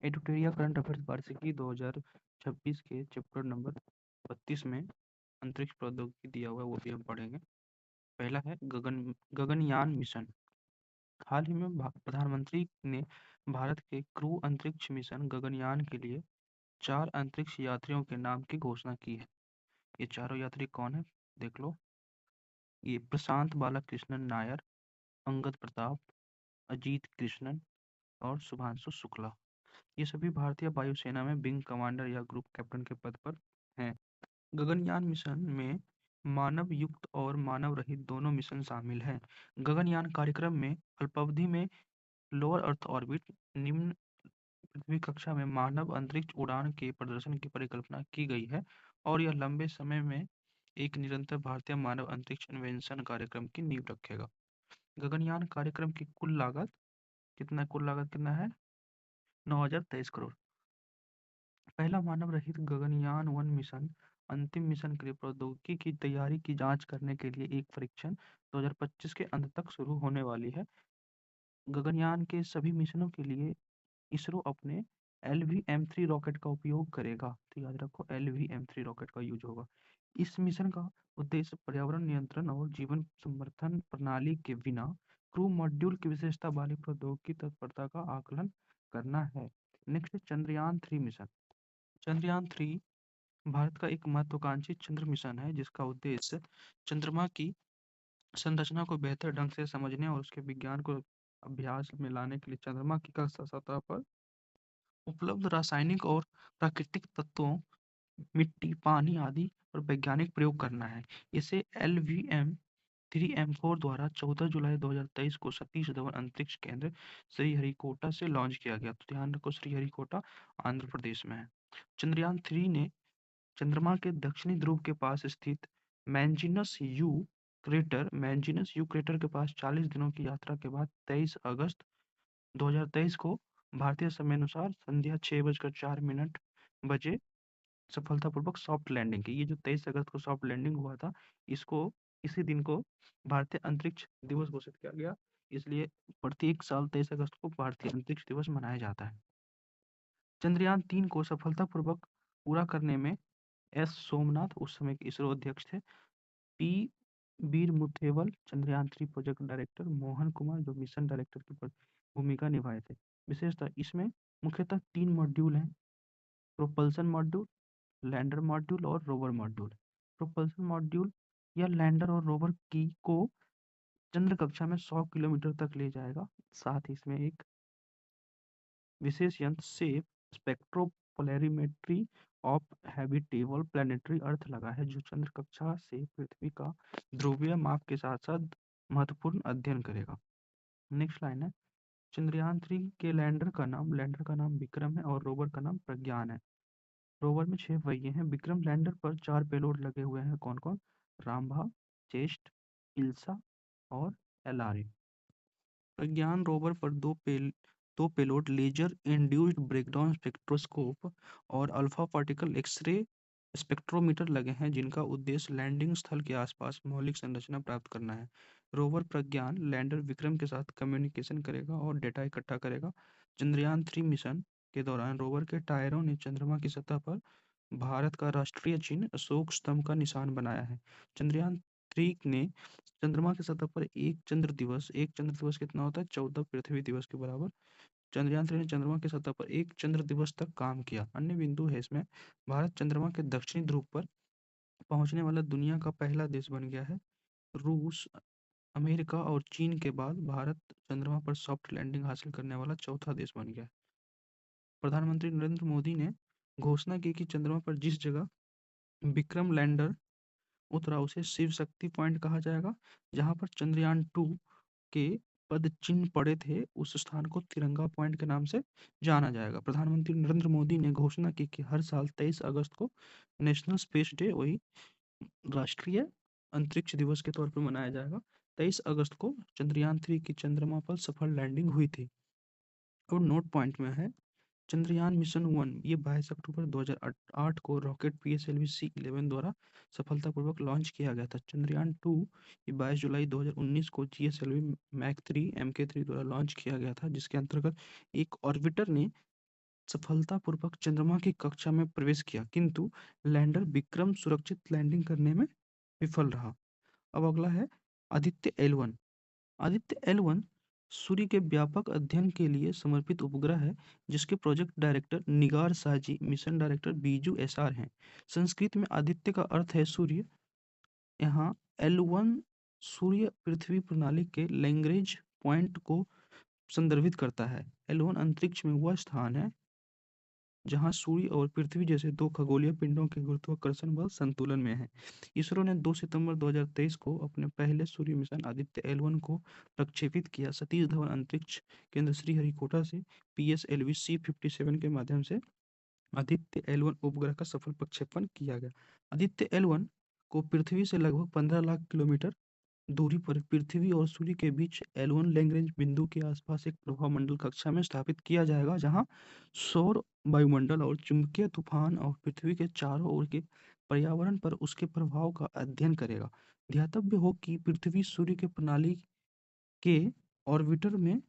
एडुटेरिया current affairs वार्षिकी 2026 के chapter number 32 में अंतरिक्ष प्रौद्योगिकी दिया हुआ है, वो भी हम पढ़ेंगे। पहला है गगनयान मिशन। हाल ही में प्रधानमंत्री ने भारत के क्रू अंतरिक्ष मिशन गगनयान के लिए 4 अंतरिक्ष यात्रियों के नाम की घोषणा की है। ये चारों यात्री कौन है, देख लो। ये प्रशांत बालाकृष्णन नायर, अंगद प्रताप, अजीत कृष्णन और शुभांशु शुक्ला। ये सभी भारतीय वायुसेना में विंग कमांडर या ग्रुप कैप्टन के पद पर हैं। गगनयान मिशन में मानव युक्त और मानव रहित दोनों मिशन शामिल हैं। गगनयान कार्यक्रम में अल्पावधि में लोअर अर्थ ऑर्बिट, निम्न पृथ्वी कक्षा में मानव अंतरिक्ष उड़ान के प्रदर्शन की परिकल्पना की गई है और यह लंबे समय में एक निरंतर भारतीय मानव अंतरिक्ष अन्वेषण कार्यक्रम की नींव रखेगा। गगनयान कार्यक्रम की कुल लागत कितना है? 9,023 करोड़। पहला मानव रहित गगनयान 1 मिशन अंतिम मिशन के लिए प्रौद्योगिकी की तैयारी की जांच करने के लिए एक परीक्षण 2025 के अंत तक शुरू होने वाली है। गगनयान के सभी मिशनों के लिए इसरो अपने LVM-3 रॉकेट का उपयोग करेगा। तो याद रखो, LVM-3 रॉकेट का यूज होगा। इस मिशन का उद्देश्य पर्यावरण नियंत्रण और जीवन समर्थन प्रणाली के बिना क्रू मॉड्यूल की विशेषता वाली प्रौद्योगिकी तत्परता का आकलन करना है। नेक्स्ट है चंद्रयान 3 मिशन। चंद्रयान 3 भारत का एक महत्वाकांक्षी चंद्र मिशन है जिसका उद्देश्य चंद्रमा की संरचना को बेहतर ढंग से समझने और उसके विज्ञान को अभ्यास में लाने के लिए चंद्रमा की कक्षा सतह पर उपलब्ध रासायनिक और प्राकृतिक तत्वों, मिट्टी, पानी आदि पर वैज्ञानिक प्रयोग करना है। इसे LVM-3M4 द्वारा 14 जुलाई 2023 को सतीश धवन अंतरिक्ष केंद्र श्रीहरिकोटा से लॉन्च किया गया। तो ध्यान रखो, श्रीहरिकोटा आंध्र प्रदेश में है। चंद्रयान 3 ने चंद्रमा के दक्षिणी ध्रुव के पास स्थित मैंजिनस यू क्रेटर के पास 40 दिनों की यात्रा के बाद 23 अगस्त 2023 को भारतीय समयानुसार संध्या 6:04 बजे सफलतापूर्वक सॉफ्ट लैंडिंग की। ये जो 23 अगस्त को सॉफ्ट लैंडिंग हुआ था, इसी दिन को भारतीय अंतरिक्ष दिवस घोषित किया गया। इसलिए प्रत्येक साल 23 अगस्त को भारतीय अंतरिक्ष दिवस मनाया जाता है। चंद्रयान 3 को सफलतापूर्वक पूरा करने में एस सोमनाथ, उस समय के इसरो अध्यक्ष थे, पी वीर मुथेवल चंद्रयान 3 प्रोजेक्ट डायरेक्टर, मोहन कुमार जो मिशन डायरेक्टर की भूमिका निभाए थे। विशेषतः इसमें मुख्यतः 3 मॉड्यूल हैं: प्रोपल्सन मॉड्यूल, लैंडर मॉड्यूल और रोवर मॉड्यूल। प्रोपल्सन मॉड्यूल या लैंडर और रोवर की को चंद्र कक्षा में 100 किलोमीटर तक ले जाएगा। साथ ही इसमें एक विशेष यंत्र से स्पेक्ट्रोपोलैरिमेट्री ऑफ हैबिटेबल प्लैनेटरी अर्थ लगा है, जो चंद्र कक्षा से पृथ्वी का ध्रुवीय माप के साथ साथ महत्वपूर्ण अध्ययन करेगा। नेक्स्ट लाइन है, चंद्रयान 3 के लैंडर का नाम विक्रम है और रोवर का नाम प्रज्ञान है। रोवर में 6 पहिए हैं। विक्रम लैंडर पर 4 पेलोड लगे हुए हैं। कौन कौन? रामभा, चेस्ट, इल्सा और एलआरए। प्रज्ञान रोवर पर दो payload laser induced breakdown spectroscope और अल्फा पार्टिकल एक्सरे स्पेक्ट्रोमीटर लगे हैं, जिनका उद्देश्य लैंडिंग स्थल के आसपास मौलिक संरचना प्राप्त करना है। रोवर प्रज्ञान लैंडर विक्रम के साथ कम्युनिकेशन करेगा और डेटा इकट्ठा करेगा। चंद्रयान 3 मिशन के दौरान रोवर के टायरों ने चंद्रमा की सतह पर भारत का राष्ट्रीय चिन्ह अशोक स्तंभ का निशान बनाया है। चंद्रयान 3 ने चंद्रमा की सतह पर एक चंद्र दिवस कितना होता है? 14 पृथ्वी दिवस के बराबर। चंद्रयान 3 ने चंद्रमा की सतह पर एक चंद्र दिवस तक काम किया। अन्य बिंदु है इसमें, भारत चंद्रमा के दक्षिणी ध्रुव पर पहुंचने वाला दुनिया का पहला देश बन गया है। रूस, अमेरिका और चीन के बाद भारत चंद्रमा पर सॉफ्ट लैंडिंग हासिल करने वाला चौथा देश बन गया। प्रधानमंत्री नरेंद्र मोदी ने घोषणा की कि चंद्रमा पर जिस जगह विक्रम लैंडर उतरा उसे शिव शक्ति पॉइंट कहा जाएगा। जहां पर चंद्रयान 2 के पद चिन्ह पड़े थे, उस स्थान को तिरंगा पॉइंट के नाम से जाना जाएगा। प्रधानमंत्री नरेंद्र मोदी ने घोषणा की कि हर साल 23 अगस्त को नेशनल स्पेस डे, वही राष्ट्रीय अंतरिक्ष दिवस के तौर पर मनाया जाएगा। 23 अगस्त को चंद्रयान 3 की चंद्रमा पर सफल लैंडिंग हुई थी। और नोट पॉइंट में है, चंद्रयान मिशन 1 ये 22 अक्टूबर 2008 को रॉकेट PSLV-C11 द्वारा सफलतापूर्वक लॉन्च किया गया था। चंद्रयान 2 ये 22 जुलाई 2019 को GSLV Mach 3 MK3 द्वारा लॉन्च किया गया था, जिसके अंतर्गत एक ऑर्बिटर ने सफलतापूर्वक चंद्रमा की कक्षा में प्रवेश किया, किंतु लैंडर विक्रम सुरक्षित लैंडिंग करने में विफल रहा। अब अगला है आदित्य L1। आदित्य L1 सूर्य के व्यापक अध्ययन के लिए समर्पित उपग्रह है, जिसके project director Nigar Shahji, mission director Biju SR हैं। संस्कृत में आदित्य का अर्थ है सूर्य। यहाँ L1 सूर्य पृथ्वी प्रणाली के लैग्रेंज पॉइंट को संदर्भित करता है। L1 अंतरिक्ष में वह स्थान है जहां सूर्य और पृथ्वी जैसे दो खगोलीय पिंडों के गुरुत्वाकर्षण बल संतुलन में है। इसरो ने 2 सितंबर 2023 को अपने पहले सूर्य मिशन आदित्य L1 को प्रक्षेपित किया। सतीश धवन अंतरिक्ष केंद्र श्रीहरिकोटा से PSLV C57 के माध्यम से आदित्य L1 उपग्रह का सफल प्रक्षेपण किया गया। आदित्य L1 को पृथ्वी से लगभग 15 लाख किलोमीटर दूरी पर पृथ्वी और सूर्य के बीच L1 लैग्रेंज बिंदु के आसपास एक प्रभाव मंडल कक्षा में स्थापित किया जाएगा, जहां सौर वायुमंडल और चुंबकीय तूफान और पृथ्वी के चारों ओर के पर्यावरण पर उसके प्रभाव का अध्ययन करेगा। ध्यातव्य हो कि पृथ्वी सूर्य के प्रणाली के ऑर्बिटर में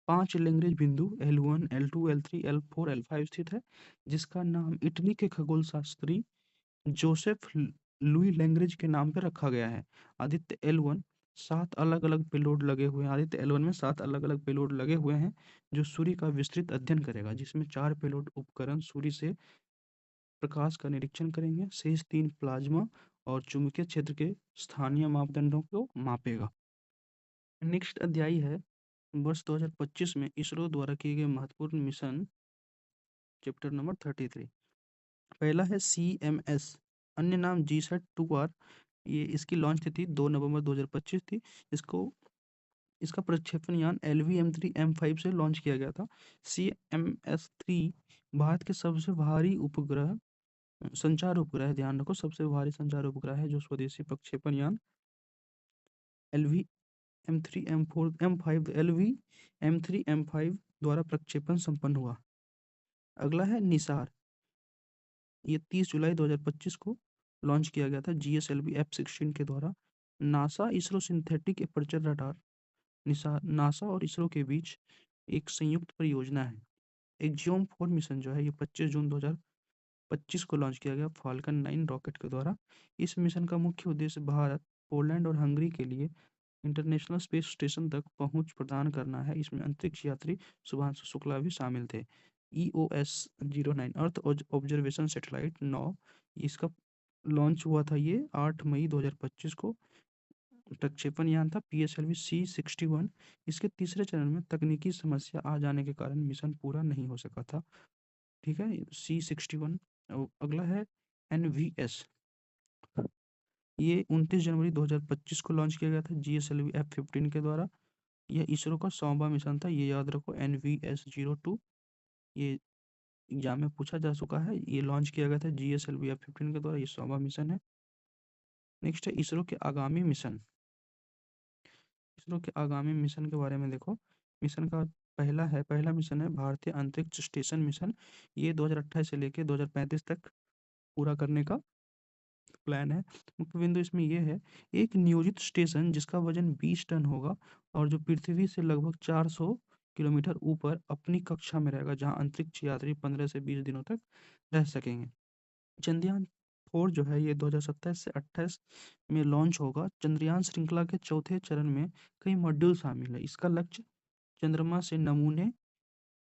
5 लैग्रेंज बिंदु L1, L2, L3, L4, L5 स्थित है, जिसका नाम इटली के खगोल शास्त्री जोसेफ लुई लैग्रेंज के नाम पर रखा गया है। आदित्य L1 7 अलग-अलग पेलोड लगे हुए हैं। आदित्य L1 में 7 अलग-अलग पेलोड लगे हुए हैं, जो सूर्य का विस्तृत अध्ययन करेगा, जिसमें 4 पेलोड उपकरण सूर्य से प्रकाश का निरीक्षण करेंगे, शेष 3 प्लाज्मा और चुंबकीय क्षेत्र के स्थानीय मापदंडों को मापेगा। नेक्स्ट अध्याय है वर्ष 2025 में इसरो द्वारा किए गए महत्वपूर्ण मिशन, चैप्टर नंबर 33। पहला है CMS, अन्य नाम GSAT-2R। ये इसकी लॉन्च तिथि 2 नवंबर 2025 थी। इसका प्रक्षेपण यान LV-M3M5 से लॉन्च किया गया था। CMS-3 भारत के सबसे भारी उपग्रह संचार उपग्रह है। ध्यान रखो, सबसे भारी संचार उपग्रह है, जो स्वदेशी प्रक्षेपण यान LV-M3M5 द्वारा प्रक्षेपण संपन्न हुआ। अगला है निसार। ये 30 जुलाई 2025 को लॉन्च किया गया था GSLV F-16 के द्वारा। NASA ISRO synthetic aperture radar NASA और इसरो के बीच एक संयुक्त परियोजना है। एक्जियोम 4 मिशन जो है ये 25 जून 2025 को लॉन्च किया गया फाल्कन 9 रॉकेट के द्वारा। इस मिशन का मुख्य उद्देश्य भारत, पोलैंड और हंगरी के लिए इंटरनेशनल स्पेस स्टेशन तक पहुंच प्रदान करना है। इसमें अंतरिक्ष यात्री शुभांशु शुक्ला भी शामिल थे। EOS-09 अर्थ ऑब्जर्वेशन सैटेलाइट 9, इसका लॉन्च हुआ था ये 8 मई 2025 को। प्रक्षेपण यान था PSLV C61। इसके तीसरे चरण में तकनीकी समस्या आ जाने के कारण मिशन पूरा नहीं हो सका था। ठीक है, C61। अगला है NVS। ये 29 जनवरी 2025 को लॉन्च किया गया था GSLV F-15 के द्वारा। यह इसरो का 100वां मिशन था, ये याद रखो। NVS-02 ये एग्जाम में पूछा जा चुका है। ये लॉन्च किया गया था GSLV F-15 के द्वारा, ये 100वां मिशन है। नेक्स्ट है इसरो के आगामी मिशन। इसरो के आगामी मिशन के बारे में देखो। मिशन का पहला मिशन है भारतीय अंतरिक्ष स्टेशन मिशन। ये 2028 से लेकर 2035 तक पूरा करने का प्लान है। मुख्य बिंदु इसमें यह है, एक नियोजित स्टेशन जिसका वजन 20 टन होगा और जो पृथ्वी से लगभग 400 किलोमीटर ऊपर अपनी कक्षा में रहेगा, जहां अंतरिक्ष यात्री 15 से 20 दिनों तक रह सकेंगे। चंद्रयान 4 जो है ये 2027 से 28 में लॉन्च होगा। चंद्रयान श्रृंखला के चौथे चरण में कई मॉड्यूल शामिल है। इसका लक्ष्य चंद्रमा से नमूने,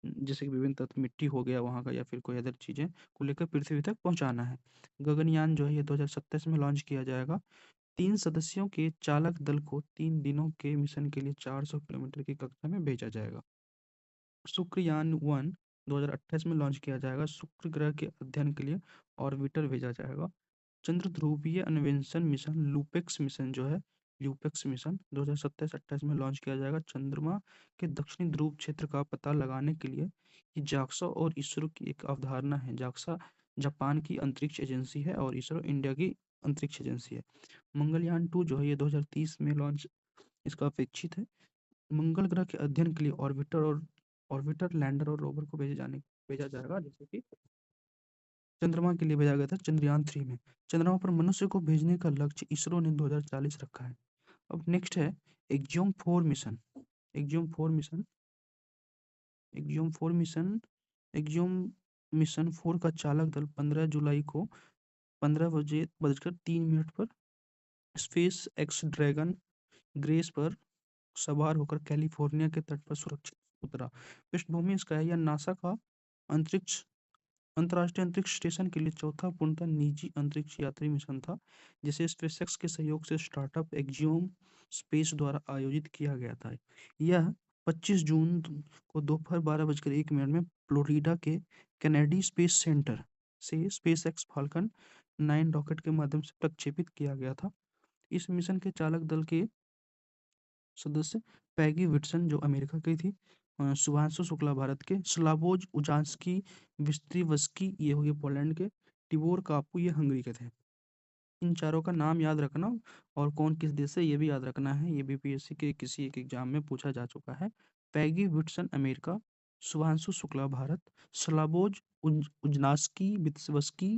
जैसे कि विभिन्न तत्व, मिट्टी हो गया वहाँ का या फिर कोई अदर चीजें को लेकर पृथ्वी तक पहुंचाना है। गगनयान जो है ये 2027 में लॉन्च किया जाएगा। 3 सदस्यों के चालक दल को 3 दिनों के मिशन के लिए 400 किलोमीटर की कक्षा में भेजा जाएगा। शुक्रयान 1 2028 में लॉन्च किया जाएगा। शुक्र ग्रह के अध्ययन के लिए ऑर्बिटर भेजा जाएगा। चंद्र ध्रुवीय अन्वेषण मिशन लूपेक्स मिशन जो है, ल्यूपेक्स मिशन 2027-28 में लॉन्च किया जाएगा। चंद्रमा के दक्षिणी ध्रुव क्षेत्र का पता लगाने के लिए ये जाक्सा और इसरो की एक अवधारणा है। जाक्सा जापान की अंतरिक्ष एजेंसी है और इसरो इंडिया की अंतरिक्ष एजेंसी है। मंगलयान 2 जो है ये 2030 में लॉन्च इसका अपेक्षित है। मंगल ग्रह के अध्ययन के लिए ऑर्बिटर, लैंडर और रोवर को भेजा जाएगा, जैसे कि चंद्रमा के लिए भेजा गया था चंद्रयान 3 में। चंद्रमा पर मनुष्य को भेजने का लक्ष्य इसरो ने 2040 रखा है। अब नेक्स्ट है Axiom 4 mission. Axiom 4 mission mission 4 का चालक दल 15 जुलाई को 15 बजे बजकर 3 मिनट पर स्पेस एक्स ड्रैगन ग्रेस पर सवार होकर कैलिफोर्निया के तट पर सुरक्षित उतरा। पृष्ठभूमि इसका है, यह नासा का अंतरिक्ष अंतर्राष्ट्रीय अंतरिक्ष स्टेशन के लिए चौथा पूर्णतः निजी अंतरिक्ष यात्री मिशन था, जिसे स्पेसएक्स के सहयोग से स्टार्टअप एक्सियोम स्पेस द्वारा आयोजित किया गया था। यह 25 जून को दोपहर 12:01 में फ्लोरिडा के कैनेडी स्पेस सेंटर से स्पेसएक्स फाल्कन 9 रॉकेट के माध्यम से प्रक्षेपित किया गया था। इस मिशन के चालक दल के सदस्य पैगी विट्सन जो अमेरिका की थी, शुभांशु शुक्ला भारत के, स्लावोज उजांस्की विस्त्रीवस्की ये हुए पोलैंड के, टिबोर कापू ये हंगरी के थे। इन चारों का नाम याद रखना और कौन किस देश से ये भी याद रखना है, ये बीपीएससी के किसी एक एग्जाम में पूछा जा चुका है। Peggy Whitson America, Shubhanshu Shukla Bharat, Slawosz Uznanski Wisniewski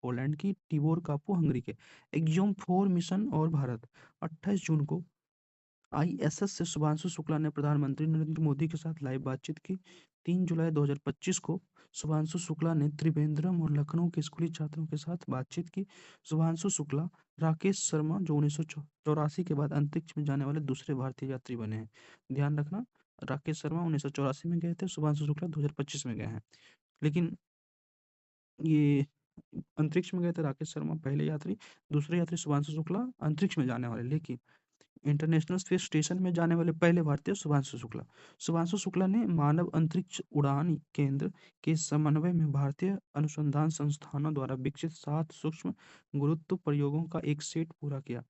Poland की, टिबोर कापू हंगरी के। एक्जियोम 4 मिशन और भारत। 28 जून को आईएसएस से शुभांशु शुक्ला ने प्रधानमंत्री नरेंद्र मोदी के साथ लाइव बातचीत की। 3 जुलाई 2025 को शुभांशु शुक्ला ने त्रिवेंद्रम और लखनऊ के स्कूली छात्रों के साथ बातचीत की। शुभांशु शुक्ला राकेश शर्मा जो 1984 के बाद अंतरिक्ष में जाने वाले दूसरे भारतीय यात्री बने हैं। ध्यान रखना, राकेश शर्मा 1984 में गए थे, शुभांशु शुक्ला 2025 में गए हैं। लेकिन ये अंतरिक्ष में गए थे राकेश शर्मा पहले यात्री, दूसरे यात्री शुभांशु शुक्ला अंतरिक्ष में जाने वाले, लेकिन इंटरनेशनल स्पेस स्टेशन में जाने वाले पहले भारतीय शुभांशु शुक्ला। शुभांशु शुक्ला ने मानव अंतरिक्ष उड़ान केंद्र के समन्वय में भारतीय अनुसंधान संस्थानों द्वारा विकसित 7 सूक्ष्म गुरुत्व प्रयोगों का एक सेट पूरा किया।